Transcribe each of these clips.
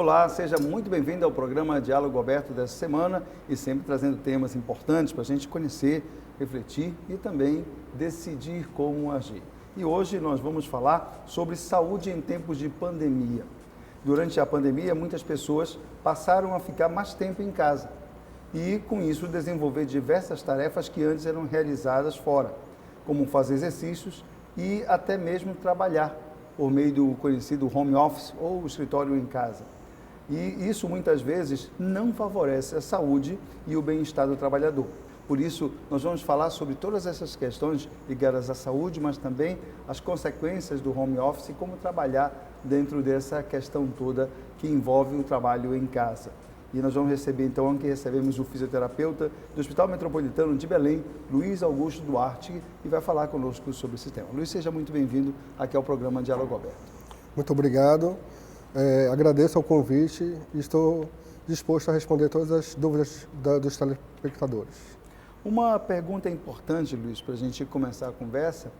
Olá, seja muito bem-vindo ao programa Diálogo Aberto dessa semana e sempre trazendo temas importantes para a gente conhecer, refletir e também decidir como agir. E hoje nós vamos falar sobre saúde em tempos de pandemia. Durante a pandemia, muitas pessoas passaram a ficar mais tempo em casa e, com isso, desenvolver diversas tarefas que antes eram realizadas fora, como fazer exercícios e até mesmo trabalhar por meio do conhecido home office ou escritório em casa. E isso muitas vezes não favorece a saúde e o bem-estar do trabalhador. Por isso, nós vamos falar sobre todas essas questões ligadas à saúde, mas também as consequências do home office e como trabalhar dentro dessa questão toda que envolve o trabalho em casa. E nós vamos receber, então, aqui recebemos o fisioterapeuta do Hospital Metropolitano de Belém, Luiz Augusto Duarte, e vai falar conosco sobre esse tema. Luiz, seja muito bem-vindo aqui ao programa Diálogo Aberto. Muito obrigado. Agradeço ao convite e estou disposto a responder todas as dúvidas dos telespectadores. Uma pergunta importante, Luiz, para a gente começar a conversa,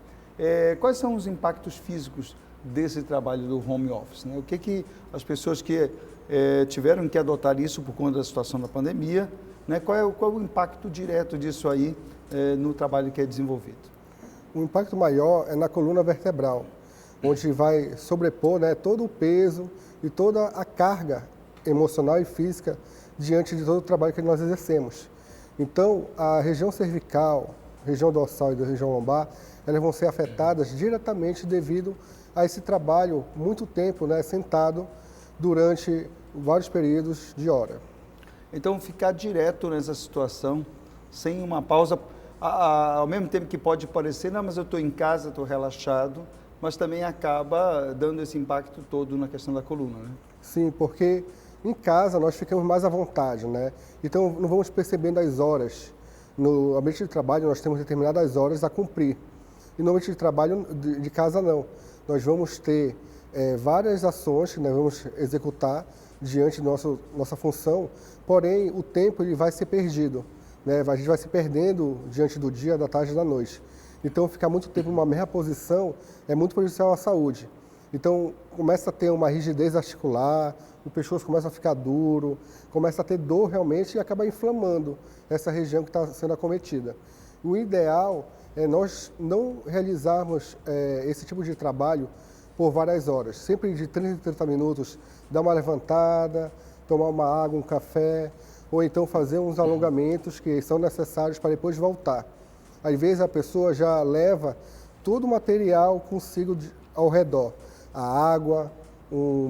quais são os impactos físicos desse trabalho do home office, né? O que as pessoas que tiveram que adotar isso por conta da situação da pandemia, né? Qual é o impacto direto disso aí no trabalho que é desenvolvido? O impacto maior é na coluna vertebral, onde vai sobrepor, né, todo o peso e toda a carga emocional e física diante de todo o trabalho que nós exercemos. Então, a região cervical, região dorsal e da região lombar, elas vão ser afetadas diretamente devido a esse trabalho muito tempo, né, sentado durante vários períodos de hora. Então, ficar direto nessa situação, sem uma pausa, ao mesmo tempo que pode parecer, não, mas eu estou em casa, estou relaxado, mas também acaba dando esse impacto todo na questão da coluna, né? Sim, porque em casa nós ficamos mais à vontade, né? Então não vamos percebendo as horas. No ambiente de trabalho nós temos determinadas horas a cumprir. E no ambiente de trabalho de casa não. Nós vamos ter várias ações que nós vamos executar diante da nossa função, porém o tempo ele vai ser perdido, né? A gente vai se perdendo diante do dia, da tarde e da noite. Então, ficar muito tempo numa mesma posição é muito prejudicial à saúde. Então, começa a ter uma rigidez articular, o pescoço começa a ficar duro, começa a ter dor realmente e acaba inflamando essa região que está sendo acometida. O ideal é nós não realizarmos esse tipo de trabalho por várias horas. Sempre de 30 em 30 minutos, dar uma levantada, tomar uma água, um café, ou então fazer uns alongamentos que são necessários para depois voltar. Às vezes a pessoa já leva todo o material consigo ao redor, a água, um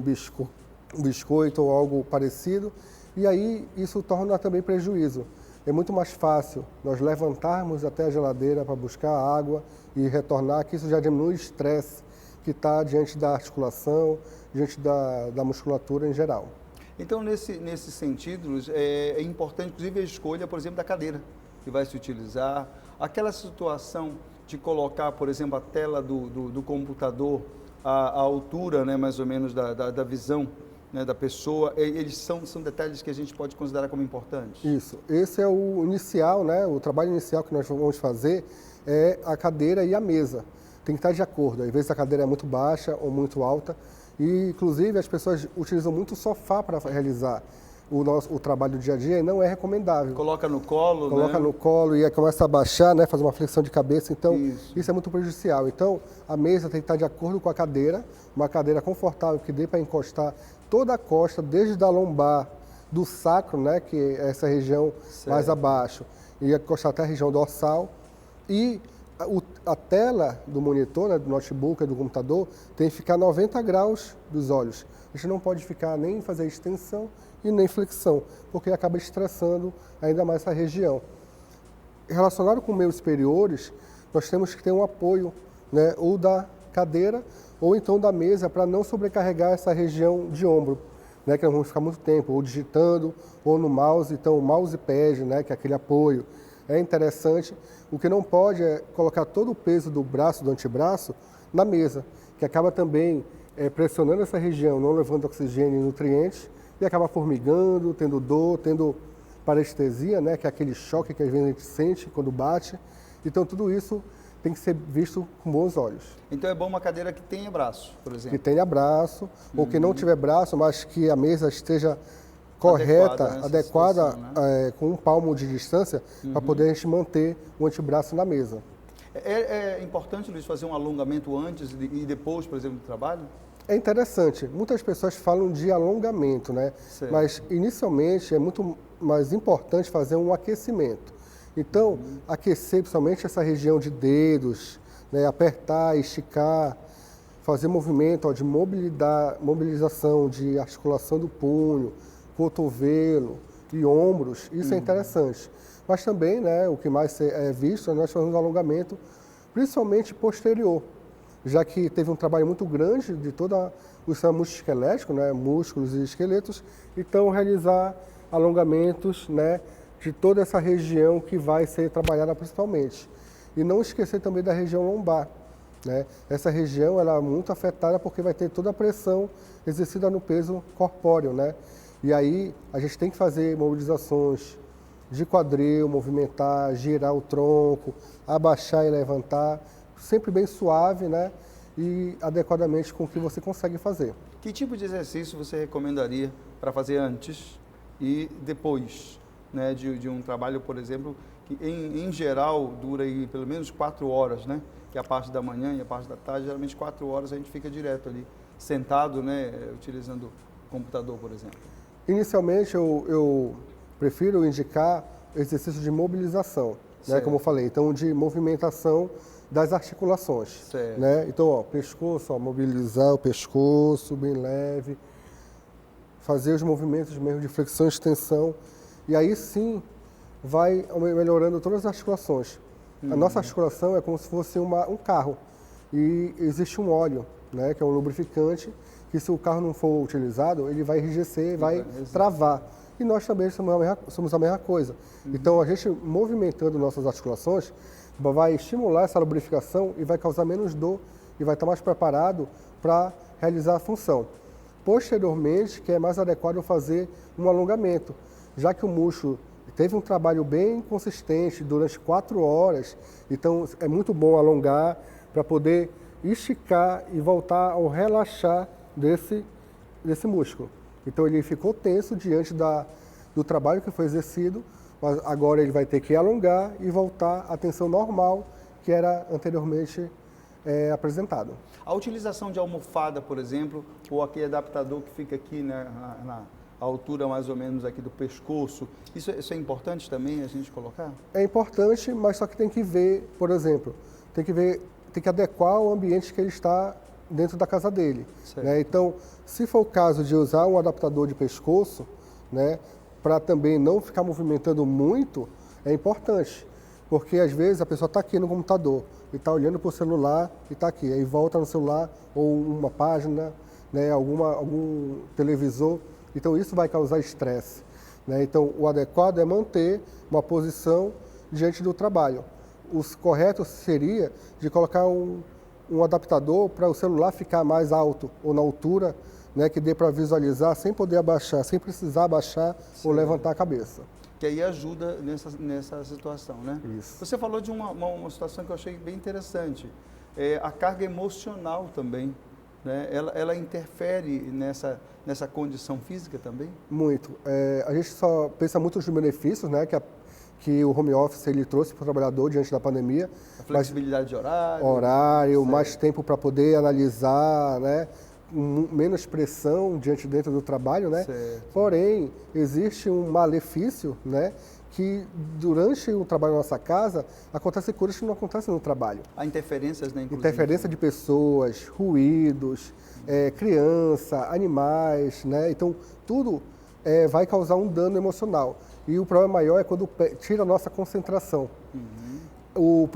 biscoito ou algo parecido, e aí isso torna também prejuízo. É muito mais fácil nós levantarmos até a geladeira para buscar água e retornar, que isso já diminui o estresse que está diante da articulação, diante da musculatura em geral. Então, nesse sentido, é importante, inclusive, a escolha, por exemplo, da cadeira que vai se utilizar. Aquela situação de colocar, por exemplo, a tela do computador à altura, né, mais ou menos, da visão, né, da pessoa, eles são detalhes que a gente pode considerar como importantes? Isso. Esse é o inicial, né, o trabalho inicial que nós vamos fazer é a cadeira e a mesa. Tem que estar de acordo. Às vezes a cadeira é muito baixa ou muito alta. E, inclusive, as pessoas utilizam muito o sofá para realizar o trabalho do dia a dia e não é recomendável. Coloca no colo, Coloca né? no colo e aí começa a baixar, né? Fazer uma flexão de cabeça. Então, isso é muito prejudicial. Então, a mesa tem que estar de acordo com a cadeira, uma cadeira confortável que dê para encostar toda a costa, desde a lombar, do sacro, né? Que é essa região mais abaixo, e encostar até a região dorsal. E a tela do monitor, né, do notebook, do computador, tem que ficar 90 graus dos olhos. A gente não pode ficar nem fazer extensão e nem flexão, porque acaba estressando ainda mais essa região. Relacionado com membros superiores, nós temos que ter um apoio, né, ou da cadeira ou então da mesa para não sobrecarregar essa região de ombro, né, que nós vamos ficar muito tempo ou digitando ou no mouse. Então o mousepad, né, que é aquele apoio, é interessante. O que não pode é colocar todo o peso do braço, do antebraço, na mesa, que acaba também pressionando essa região, não levando oxigênio e nutrientes, e acaba formigando, tendo dor, tendo parestesia, né, que é aquele choque que às vezes a gente sente quando bate. Então tudo isso tem que ser visto com bons olhos. Então é bom uma cadeira que tenha braço, por exemplo. Que tenha braço, ou que não tiver braço, mas que a mesa esteja correta, adequada, né? Com um palmo de distância, para poder a gente manter o antebraço na mesa. É importante, Luiz, fazer um alongamento antes e depois, por exemplo, do trabalho? É interessante. Muitas pessoas falam de alongamento, né? Certo. Mas, inicialmente, é muito mais importante fazer um aquecimento. Então, aquecer principalmente essa região de dedos, né? Apertar, esticar, fazer movimento de mobilização, de articulação do punho, cotovelo e ombros, isso é interessante. Mas também, né, o que mais é visto, nós fazemos um alongamento, principalmente posterior, já que teve um trabalho muito grande de todo o sistema musculoesquelético, né, músculos e esqueletos, então realizar alongamentos, né, de toda essa região que vai ser trabalhada principalmente. E não esquecer também da região lombar, né? Essa região ela é muito afetada porque vai ter toda a pressão exercida no peso corpóreo, né? E aí a gente tem que fazer mobilizações de quadril, movimentar, girar o tronco, abaixar e levantar, sempre bem suave, né? E adequadamente com o que você consegue fazer. Que tipo de exercício você recomendaria para fazer antes e depois, né, de um trabalho, por exemplo, que em geral dura aí pelo menos 4 horas, né? Que é a parte da manhã e a parte da tarde, geralmente 4 horas a gente fica direto ali, sentado, né, utilizando o computador, por exemplo. Inicialmente eu prefiro indicar exercício de mobilização, né, como eu falei, então de movimentação das articulações, certo, né? Então, ó, pescoço, ó, mobilizar o pescoço bem leve, fazer os movimentos mesmo de flexão e extensão, e aí sim vai melhorando todas as articulações. A nossa articulação é como se fosse um carro e existe um óleo, né, que é um lubrificante, que se o carro não for utilizado, ele vai enrijecer, vai travar. E nós também somos a mesma coisa. Então, a gente movimentando nossas articulações vai estimular essa lubrificação e vai causar menos dor e vai estar mais preparado para realizar a função. Posteriormente, que é mais adequado fazer um alongamento, já que o músculo teve um trabalho bem consistente durante 4 horas, então é muito bom alongar para poder esticar e voltar ao relaxar desse músculo. Então ele ficou tenso diante do trabalho que foi exercido, mas agora ele vai ter que alongar e voltar à tensão normal que era anteriormente apresentado. A utilização de almofada, por exemplo, ou aquele adaptador que fica aqui, né, na altura mais ou menos aqui do pescoço, isso é importante também a gente colocar? É importante, mas só que tem que ver, por exemplo, tem que adequar o ambiente que ele está dentro da casa dele, né? Então, se for o caso de usar um adaptador de pescoço, né, para também não ficar movimentando muito, é importante, porque às vezes a pessoa está aqui no computador e está olhando para o celular e está aqui, aí volta no celular ou uma página, né, algum televisor, então isso vai causar estresse, né? Então, o adequado é manter uma posição diante do trabalho. O correto seria de colocar um adaptador para o celular ficar mais alto ou na altura, né, que dê para visualizar sem poder abaixar, sem precisar abaixar ou levantar a cabeça. Que aí ajuda nessa situação, né? Isso. Você falou de uma situação que eu achei bem interessante, a carga emocional também, né? Ela interfere nessa condição física também? Muito. A gente só pensa muito nos benefícios, né, que o home office ele trouxe para o trabalhador diante da pandemia. A flexibilidade de horário. Mais tempo para poder analisar, né? Menos pressão dentro do trabalho, né? Certo. Porém, existe um malefício, né? Que durante o trabalho na nossa casa, acontecem coisas que não acontecem no trabalho. Há interferências, né? Inclusive. Interferência de pessoas, ruídos, criança, animais, né? Então, tudo vai causar um dano emocional. E o problema maior é quando tira a nossa concentração. O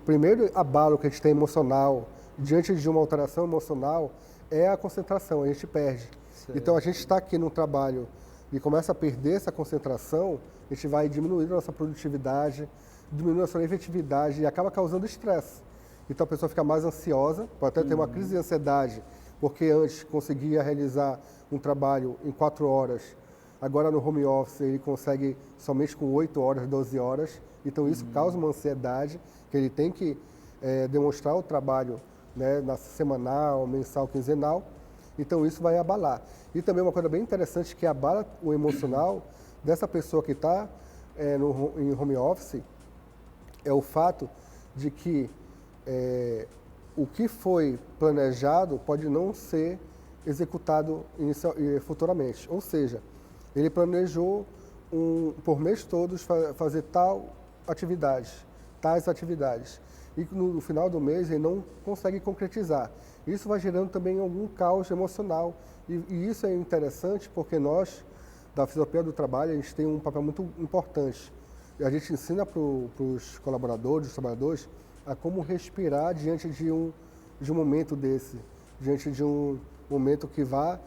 primeiro abalo que a gente tem emocional, diante de uma alteração emocional, é a concentração, a gente perde. Certo. Então, a gente está aqui no trabalho e começa a perder essa concentração, a gente vai diminuindo a nossa produtividade, diminuindo a sua efetividade e acaba causando estresse. Então, a pessoa fica mais ansiosa, pode até ter uma crise de ansiedade, porque antes conseguia realizar um trabalho em 4 horas, agora no home office ele consegue somente com 8 horas, 12 horas, Então, isso causa uma ansiedade, que ele tem que demonstrar o trabalho, né, na semanal, mensal, quinzenal. Então, isso vai abalar. E também uma coisa bem interessante que abala o emocional dessa pessoa que está em home office é o fato de que o que foi planejado pode não ser executado futuramente. Ou seja, ele planejou por mês todos fazer tais atividades. E no final do mês ele não consegue concretizar. Isso vai gerando também algum caos emocional. E isso é interessante porque nós, da fisioterapia do trabalho, a gente tem um papel muito importante. A gente ensina para os colaboradores, os trabalhadores, a como respirar diante de um momento desse, diante de um momento que vá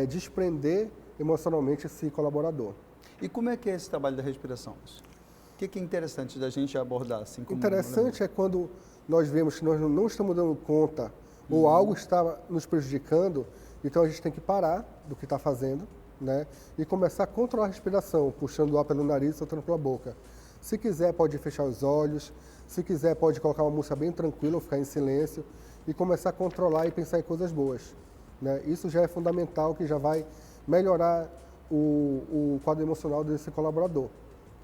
desprender emocionalmente esse colaborador. E como é que é esse trabalho da respiração? O que é interessante da gente abordar? Assim, como interessante é quando nós vemos que nós não estamos dando conta ou algo está nos prejudicando, então a gente tem que parar do que está fazendo, né, e começar a controlar a respiração, puxando o ar pelo nariz e soltando pela boca. Se quiser, pode fechar os olhos, se quiser, pode colocar uma música bem tranquila ou ficar em silêncio e começar a controlar e pensar em coisas boas, né? Isso já é fundamental, que já vai melhorar o quadro emocional desse colaborador,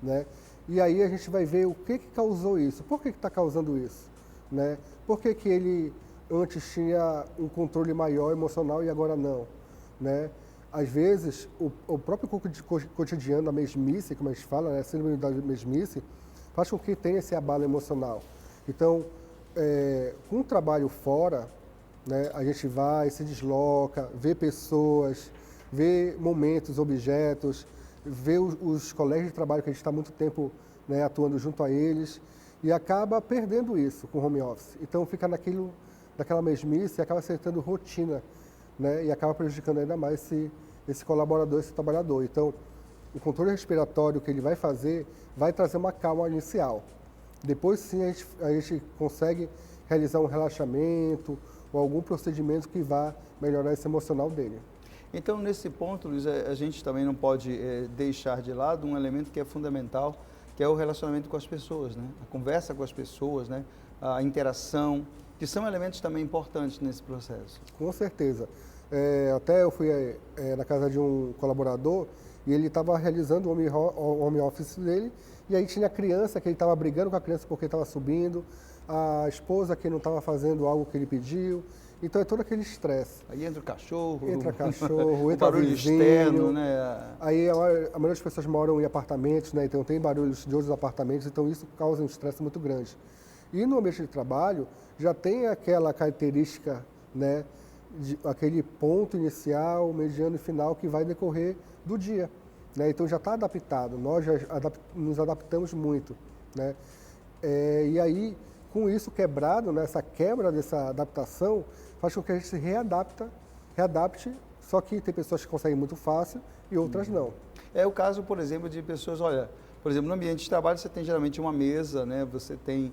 né? E aí a gente vai ver o que causou isso, por que está causando isso, né? Por que ele antes tinha um controle maior emocional e agora não, né? Às vezes, o próprio cotidiano, a mesmice, como a gente fala, né, a síndrome da mesmice, faz com que tenha esse abalo emocional. Então, com o trabalho fora, né, a gente vai, se desloca, vê pessoas, vê momentos, objetos, vê os colegas de trabalho que a gente está há muito tempo, né, atuando junto a eles, e acaba perdendo isso com o home office. Então, fica naquela mesmice e acaba sentando rotina, né, e acaba prejudicando ainda mais esse colaborador, esse trabalhador. Então, o controle respiratório que ele vai fazer vai trazer uma calma inicial. Depois, sim, a gente consegue realizar um relaxamento ou algum procedimento que vá melhorar esse emocional dele. Então, nesse ponto, Luiz, a gente também não pode deixar de lado um elemento que é fundamental, que é o relacionamento com as pessoas, né? A conversa com as pessoas, né? A interação, que são elementos também importantes nesse processo. Com certeza. Até eu fui na casa de um colaborador e ele estava realizando o home office dele, e aí tinha a criança que ele estava brigando com a criança porque estava subindo, a esposa que não estava fazendo algo que ele pediu. Então é todo aquele estresse. Aí entra o cachorro, entra o barulho vizinho, externo, né? Aí a maioria das pessoas moram em apartamentos, né? Então tem barulhos de outros apartamentos, então isso causa um estresse muito grande. E no ambiente de trabalho já tem aquela característica, né, aquele ponto inicial, mediano e final que vai decorrer do dia, né? Então já está adaptado, nós já nos adaptamos muito, né? E aí, com isso quebrado, né, essa quebra dessa adaptação faz com que a gente se readapte, só que tem pessoas que conseguem muito fácil e outras não. É o caso, por exemplo, de pessoas, olha, por exemplo, no ambiente de trabalho você tem geralmente uma mesa, né? Você tem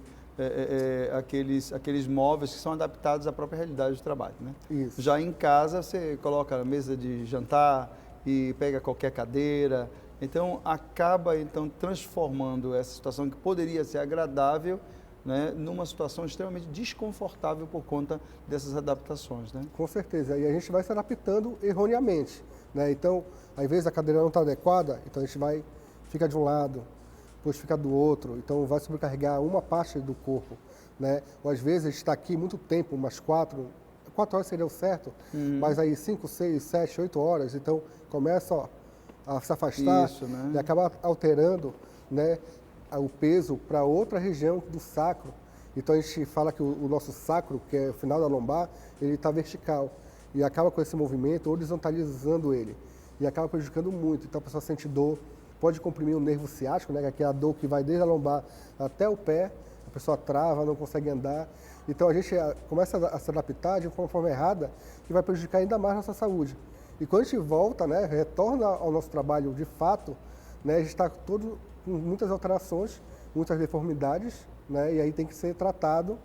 aqueles móveis que são adaptados à própria realidade do trabalho, né? Isso. Já em casa você coloca a mesa de jantar e pega qualquer cadeira, então acaba transformando essa situação que poderia ser agradável, né, numa situação extremamente desconfortável por conta dessas adaptações, né? Com certeza, e a gente vai se adaptando erroneamente, né? Então, às vezes a cadeira não está adequada, então a gente fica de um lado, depois fica do outro, então vai sobrecarregar uma parte do corpo, né? Ou às vezes a gente está aqui muito tempo, umas 4 horas seria o certo, mas aí 5, 6, 7, 8 horas, então começa a se afastar. Isso, né? E acaba alterando, né, o peso para outra região do sacro. Então a gente fala que o nosso sacro, que é o final da lombar, ele está vertical e acaba com esse movimento horizontalizando ele e acaba prejudicando muito. Então a pessoa sente dor, pode comprimir o nervo ciático, né, que é a dor que vai desde a lombar até o pé, a pessoa trava, não consegue andar. Então a gente começa a se adaptar de uma forma errada que vai prejudicar ainda mais a nossa saúde. E quando a gente volta, né, retorna ao nosso trabalho de fato, né, a gente está todo com muitas alterações, muitas deformidades, né, e aí tem que ser tratado,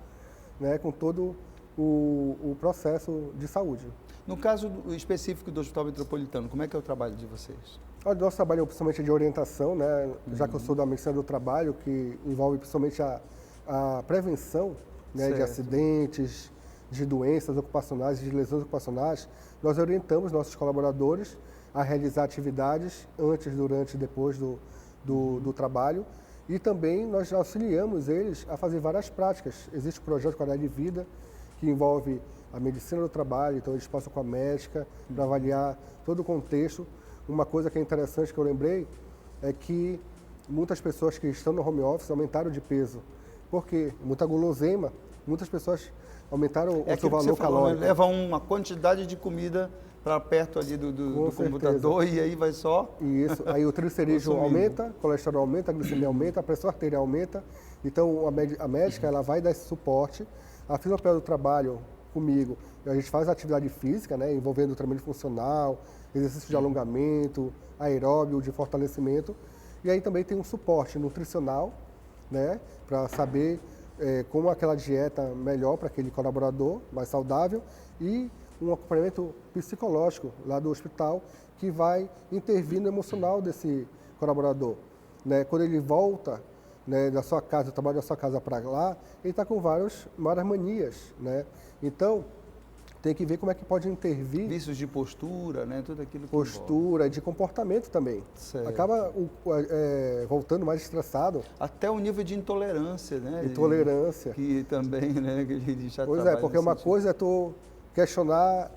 né, com todo o processo de saúde. No caso específico do Hospital Metropolitano, como é que é o trabalho de vocês? O nosso trabalho é principalmente de orientação, né? Já que eu sou da medicina do trabalho, que envolve principalmente a prevenção, né, de acidentes, de doenças ocupacionais, de lesões ocupacionais, nós orientamos nossos colaboradores a realizar atividades antes, durante e depois do trabalho. E também nós auxiliamos eles a fazer várias práticas. Existe o projeto de qualidade de vida, que envolve a medicina do trabalho, então eles passam com a médica para avaliar todo o contexto. Uma coisa que é interessante que eu lembrei é que muitas pessoas que estão no home office aumentaram de peso. Por quê? Muita guloseima, muitas pessoas aumentaram o seu valor calórico. Leva uma quantidade de comida para perto ali do computador e aí vai só... Isso, aí o triglicerídeo aumenta, o colesterol aumenta, a glicemia aumenta, a pressão arterial aumenta. Então a médica ela vai dar esse suporte. A fisioterapia do trabalho comigo, a gente faz atividade física, né, envolvendo treinamento funcional, exercício de alongamento, aeróbio, de fortalecimento. E aí também tem um suporte nutricional, né, para saber como aquela dieta melhor para aquele colaborador, mais saudável, e um acompanhamento psicológico lá do hospital que vai intervir no emocional desse colaborador. Né? Quando ele volta, né, da sua casa, do trabalho da sua casa para lá, ele está com várias manias. Né? Então, tem que ver como é que pode intervir. Vícios de postura, né? Tudo aquilo que postura, envolve. De comportamento também. Certo. Acaba voltando mais estressado. Até o nível de intolerância, né? Intolerância. Que também, né? Que ele já pois é, porque uma coisa é tu questionar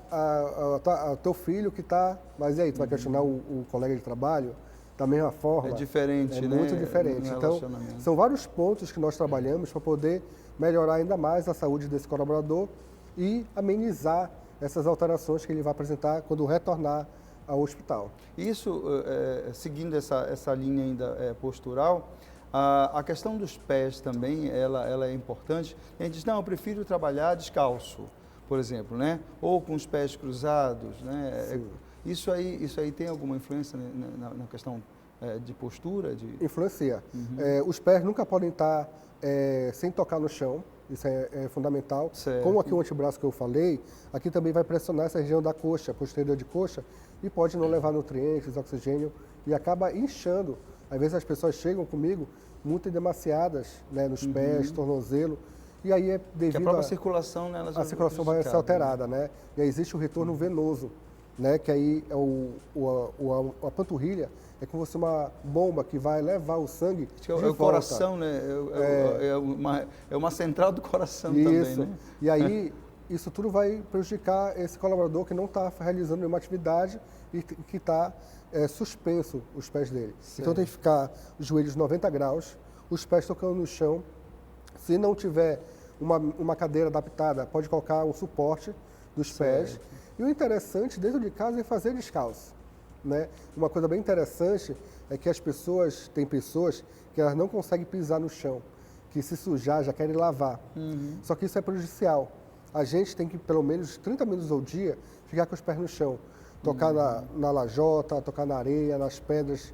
o teu filho que está... Mas e aí, tu vai questionar o colega de trabalho da mesma forma? É diferente, né? Muito diferente. Então, são vários pontos que nós trabalhamos para poder melhorar ainda mais a saúde desse colaborador e amenizar essas alterações que ele vai apresentar quando retornar ao hospital. Isso, seguindo essa linha ainda postural, a questão dos pés também, ela é importante. A gente diz, não, eu prefiro trabalhar descalço, por exemplo, né? Ou com os pés cruzados, né? Isso aí tem alguma influência na questão de postura? Influencia. Os pés nunca podem estar sem tocar no chão. Isso é fundamental. Certo. Como aqui o antebraço que eu falei, aqui também vai pressionar essa região da coxa, posterior de coxa, e pode não levar nutrientes, oxigênio, e acaba inchando. Às vezes as pessoas chegam comigo muito demasiadas, né, nos pés, tornozelo, e aí é devido a própria circulação, né, a circulação vai ser alterada, né? E aí existe o retorno venoso, né, que aí é a panturrilha é como se fosse uma bomba que vai levar o sangue de volta. O coração, né? É uma central do coração também, né? E aí, isso tudo vai prejudicar esse colaborador que não está realizando nenhuma atividade e que está suspenso os pés dele. Certo. Então tem que ficar os joelhos 90 graus, os pés tocando no chão. Se não tiver uma cadeira adaptada, pode colocar um suporte dos pés. E o interessante dentro de casa é fazer descalço. Né? Uma coisa bem interessante é que tem pessoas que elas não conseguem pisar no chão, que se sujar já querem lavar. Só que isso é prejudicial. A gente tem que, pelo menos 30 minutos ao dia, ficar com os pés no chão. Tocar na lajota, tocar na areia, nas pedras,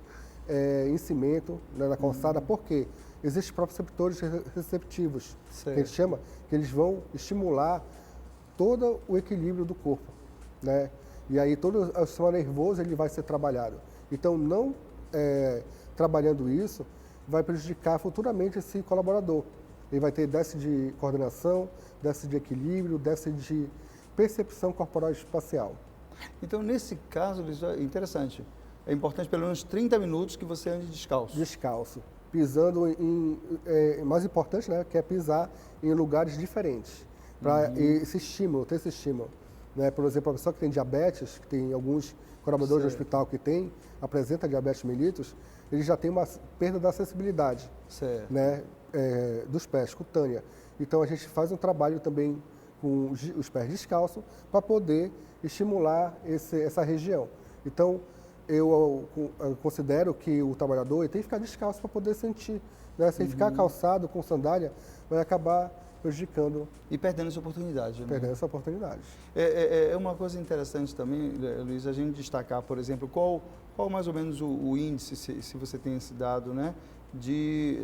em cimento, né, na calçada. Por quê? Existem proprioceptores receptivos, que a gente chama, que eles vão estimular todo o equilíbrio do corpo, né? E aí todo o sistema nervoso ele vai ser trabalhado. Então, não trabalhando isso, vai prejudicar futuramente esse colaborador. Ele vai ter déficit de coordenação, déficit de equilíbrio, déficit de percepção corporal e espacial. Então, nesse caso, isso é interessante. É importante pelo menos 30 minutos que você ande descalço. Descalço. Pisando mais importante, né, que é pisar em lugares diferentes. Para ter esse estímulo. Né? Por exemplo, a pessoa que tem diabetes, que tem alguns colaboradores do hospital que apresenta diabetes mellitus, ele já tem uma perda da sensibilidade, né, dos pés, cutânea. Então, a gente faz um trabalho também com os pés descalços para poder estimular essa região. Então, eu considero que o trabalhador tem que ficar descalço para poder sentir. Né? Se ele ficar calçado com sandália, vai acabar prejudicando. E perdendo essa oportunidade. Né? Perdendo essa oportunidade. É uma coisa interessante também, Luiz, a gente destacar, por exemplo, qual mais ou menos o índice, se você tem esse dado, né,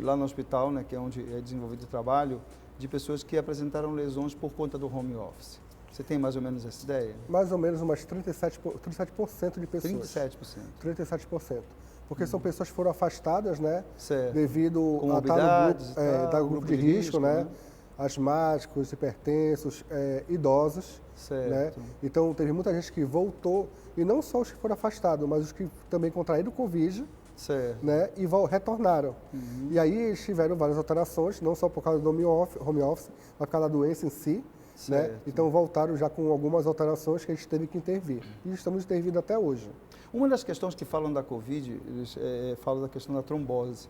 lá no hospital, né, que é onde é desenvolvido o trabalho, de pessoas que apresentaram lesões por conta do home office. Você tem mais ou menos essa ideia? Mais ou menos umas 37% de pessoas. 37%. 37%. Porque são pessoas que foram afastadas, né? Certo. Devido a estar no grupo de risco, né? Asmáticos, hipertensos, idosos. Certo. Né? Então, teve muita gente que voltou, e não só os que foram afastados, mas os que também contraíram Covid, certo. Né? E retornaram. E aí eles tiveram várias alterações, não só por causa do home office, mas por causa da doença em si. Né? Então voltaram já com algumas alterações que a gente teve que intervir. E estamos intervindo até hoje. Uma das questões que falam da Covid, eles falam da questão da trombose.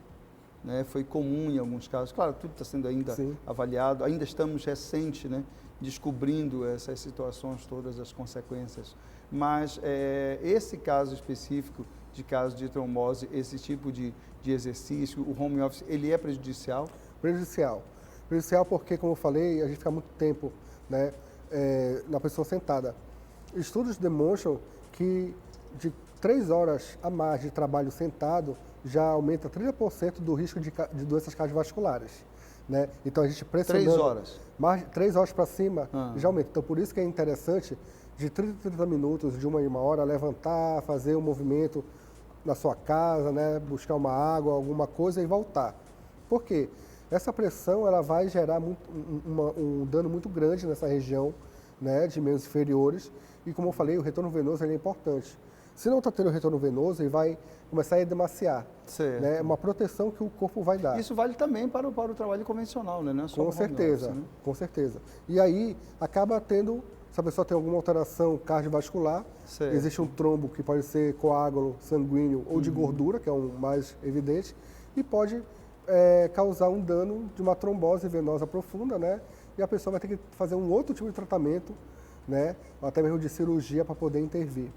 Né? Foi comum em alguns casos. Claro, tudo está sendo ainda avaliado. Ainda estamos recentes, né? Descobrindo essas situações todas, as consequências. Mas esse caso específico de caso de trombose, esse tipo de exercício, o home office, ele é prejudicial? Prejudicial. Prejudicial porque, como eu falei, a gente fica muito tempo, né, na pessoa sentada. Estudos demonstram que de 3 horas a mais de trabalho sentado já aumenta 30% do risco de doenças cardiovasculares. Né? Então a gente pressionando... 3 horas? 3 horas para cima já aumenta. Então por isso que é interessante de 30 minutos, de 1 hora, levantar, fazer um movimento na sua casa, né? Buscar uma água, alguma coisa e voltar. Por quê? Essa pressão ela vai gerar um dano muito grande nessa região, né, de membros inferiores. E como eu falei, o retorno venoso ele é importante. Se não está tendo retorno venoso, ele vai começar a edemaciar. Né? É uma proteção que o corpo vai dar. Isso vale também para o trabalho convencional, né? Não é só com certeza, office, né? Com certeza. E aí acaba tendo, se a pessoa tem alguma alteração cardiovascular, existe um trombo que pode ser coágulo sanguíneo ou de gordura, que é o mais evidente, e pode causar um dano de uma trombose venosa profunda, né? E a pessoa vai ter que fazer um outro tipo de tratamento, né? Ou até mesmo de cirurgia para poder intervir.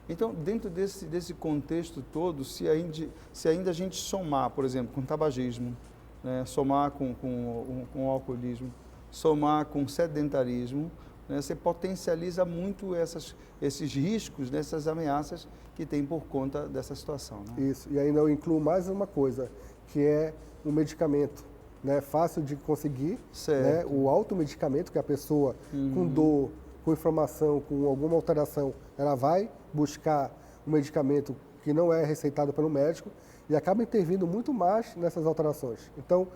Então, dentro desse contexto todo, se ainda a gente somar, por exemplo, com tabagismo, né? Somar com alcoolismo, somar com sedentarismo, né? Você potencializa muito esses riscos, essas ameaças que tem por conta dessa situação. Né? Isso, e ainda eu incluo mais uma coisa, que é o medicamento, né? Fácil de conseguir, né? O automedicamento que a pessoa com dor, com inflamação, com alguma alteração, ela vai buscar um medicamento que não é receitado pelo médico e acaba intervindo muito mais nessas alterações. Então,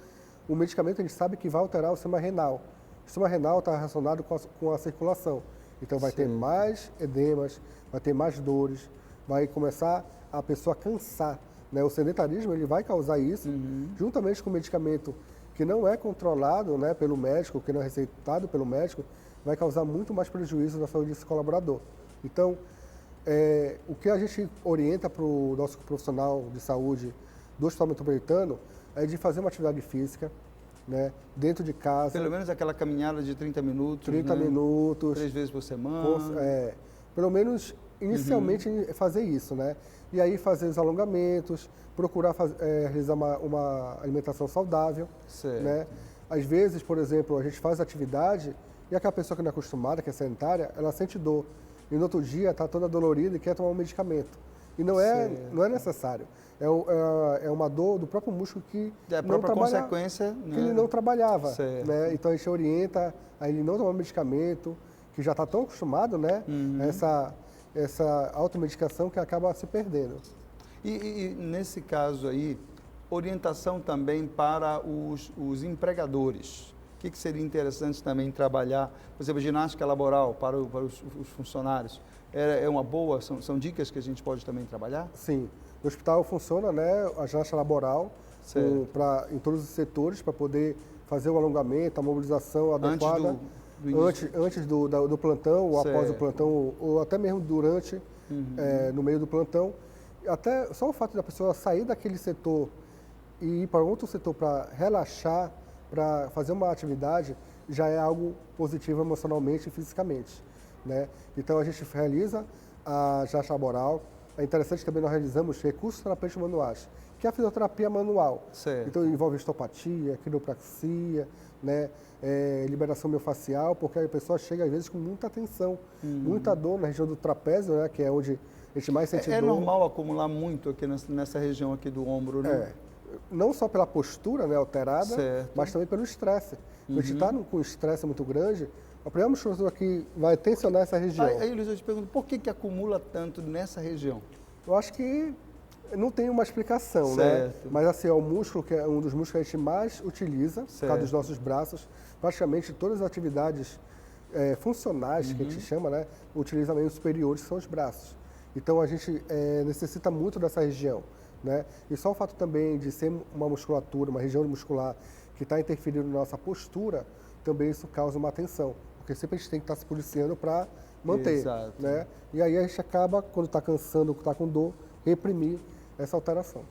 o medicamento a gente sabe que vai alterar o sistema renal. O sistema renal está relacionado com a circulação. Então, vai ter mais edemas, vai ter mais dores, vai começar a pessoa a cansar. Né? O sedentarismo ele vai causar isso, juntamente com o medicamento que não é controlado, né, pelo médico, que não é receitado pelo médico, vai causar muito mais prejuízo na saúde desse colaborador. Então, o que a gente orienta para o nosso profissional de saúde do Hospital Metropolitano é de fazer uma atividade física, né, dentro de casa. Pelo menos aquela caminhada de 30 minutos. 30 minutos. 3 vezes por semana. Pelo menos, inicialmente, fazer isso, né? E aí fazer os alongamentos, procurar realizar uma alimentação saudável. Né? Às vezes, por exemplo, a gente faz atividade e aquela pessoa que não é acostumada, que é sedentária, ela sente dor. E no outro dia está toda dolorida e quer tomar um medicamento. E não é necessário. É uma dor do próprio músculo que não trabalha, consequência, que ele não trabalhava. Né? Então a gente orienta a ele não tomar medicamento, que já está tão acostumado, né? Essa automedicação que acaba se perdendo. E nesse caso aí, orientação também para os empregadores. O que seria interessante também trabalhar, por exemplo, ginástica laboral para os funcionários? É uma boa, são dicas que a gente pode também trabalhar? Sim. No hospital funciona, né, a ginástica laboral em todos os setores para poder fazer o alongamento, a mobilização adequada. Antes do plantão, ou após o plantão, ou até mesmo durante, no meio do plantão. Até só o fato da pessoa sair daquele setor e ir para outro setor para relaxar, para fazer uma atividade, já é algo positivo emocionalmente e fisicamente. Né? Então a gente realiza a ginástica laboral. É interessante também nós realizamos recursos terapêuticos manuais, que é a fisioterapia manual. Então envolve osteopatia, quiropraxia, né? Liberação miofascial, porque a pessoa chega às vezes com muita tensão, muita dor na região do trapézio, né? Que é onde a gente mais sente dor. É normal acumular muito aqui nessa região aqui do ombro, né? não só pela postura, né, alterada, Certo. mas também pelo estresse. A gente está com um estresse muito grande, a primeira musculatura aqui vai tensionar essa região. Aí, Luiz, eu te pergunto, por que acumula tanto nessa região? Eu acho que não tem uma explicação, Certo. né? Mas assim, é o músculo que é um dos músculos que a gente mais utiliza, por causa dos nossos braços. Praticamente todas as atividades funcionais, que a gente chama, né? Utiliza membros superiores, que são os braços. Então a gente necessita muito dessa região, né? E só o fato também de ser uma musculatura, uma região muscular que está interferindo na nossa postura, também isso causa uma tensão. Porque sempre a gente tem que estar se policiando para manter, Exato. né? E aí a gente acaba, quando está cansando, está com dor, reprimir essa alteração.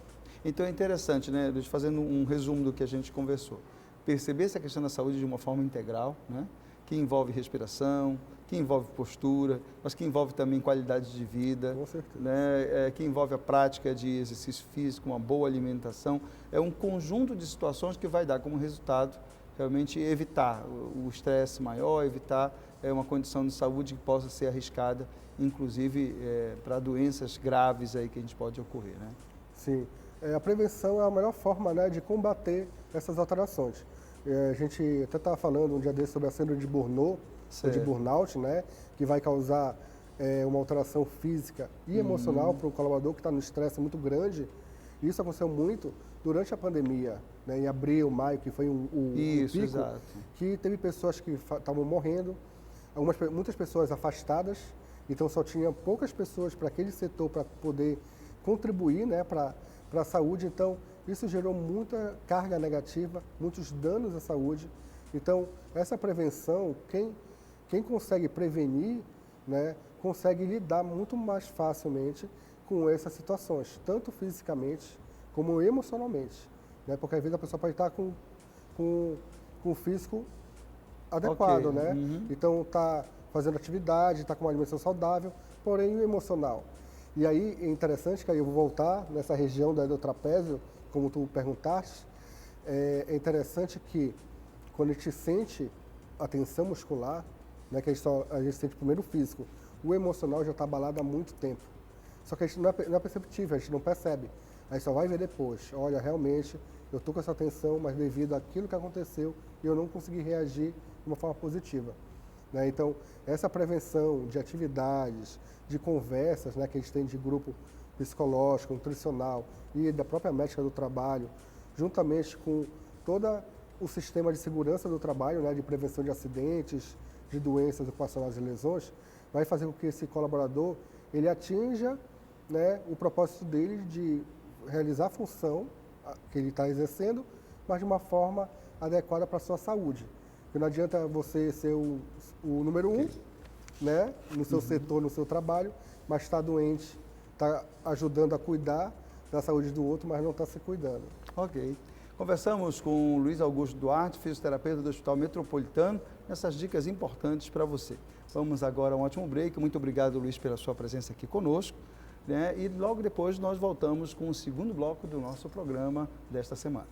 Então é interessante, né, Luiz, fazendo um resumo do que a gente conversou. Perceber essa questão da saúde de uma forma integral, né? Que envolve respiração, que envolve postura, mas que envolve também qualidade de vida, Com certeza. né? Que envolve a prática de exercício físico, uma boa alimentação. É um conjunto de situações que vai dar como resultado realmente evitar o estresse maior, evitar uma condição de saúde que possa ser arriscada, inclusive para doenças graves aí que a gente pode ocorrer, né? Sim. A prevenção é a melhor forma, né, de combater essas alterações. A gente até estava falando um dia desse sobre a síndrome de Burnout, ou de burnout, né, que vai causar uma alteração física e emocional para o colaborador que está no estresse muito grande. Isso aconteceu muito durante a pandemia, né, em abril, maio, que foi um pico, exato. que teve pessoas que estavam morrendo, muitas pessoas afastadas, então só tinha poucas pessoas para aquele setor para poder contribuir, né, para a saúde. Então, isso gerou muita carga negativa, muitos danos à saúde. Então, essa prevenção, quem consegue prevenir, né, consegue lidar muito mais facilmente com essas situações, tanto fisicamente como emocionalmente, né? Porque às vezes a pessoa pode estar com o físico adequado, Ok. né? Então está fazendo atividade, está com uma alimentação saudável, porém o emocional. E aí é interessante que aí eu vou voltar nessa região do trapézio, como tu perguntaste, é interessante que quando a gente sente a tensão muscular, né, que a gente sente primeiro o físico, o emocional já está abalado há muito tempo. Só que a gente não é perceptível, a gente não percebe. A gente só vai ver depois. Olha, realmente, eu estou com essa tensão, mas devido àquilo que aconteceu, eu não consegui reagir de uma forma positiva. Né? Então, essa prevenção de atividades, de conversas, né, que a gente tem de grupo psicológico, nutricional e da própria médica do trabalho, juntamente com todo o sistema de segurança do trabalho, né, de prevenção de acidentes, de doenças ocupacionais e lesões, vai fazer com que esse colaborador ele atinja, né, o propósito dele de realizar a função que ele está exercendo, mas de uma forma adequada para a sua saúde. Porque não adianta você ser o número um, né, no seu setor, no seu trabalho, mas está doente, está ajudando a cuidar da saúde do outro, mas não está se cuidando. Ok. Conversamos com o Luiz Augusto Duarte, fisioterapeuta do Hospital Metropolitano, nessas dicas importantes para você. Vamos agora a um ótimo break. Muito obrigado, Luiz, pela sua presença aqui conosco, né? E logo depois nós voltamos com o segundo bloco do nosso programa desta semana.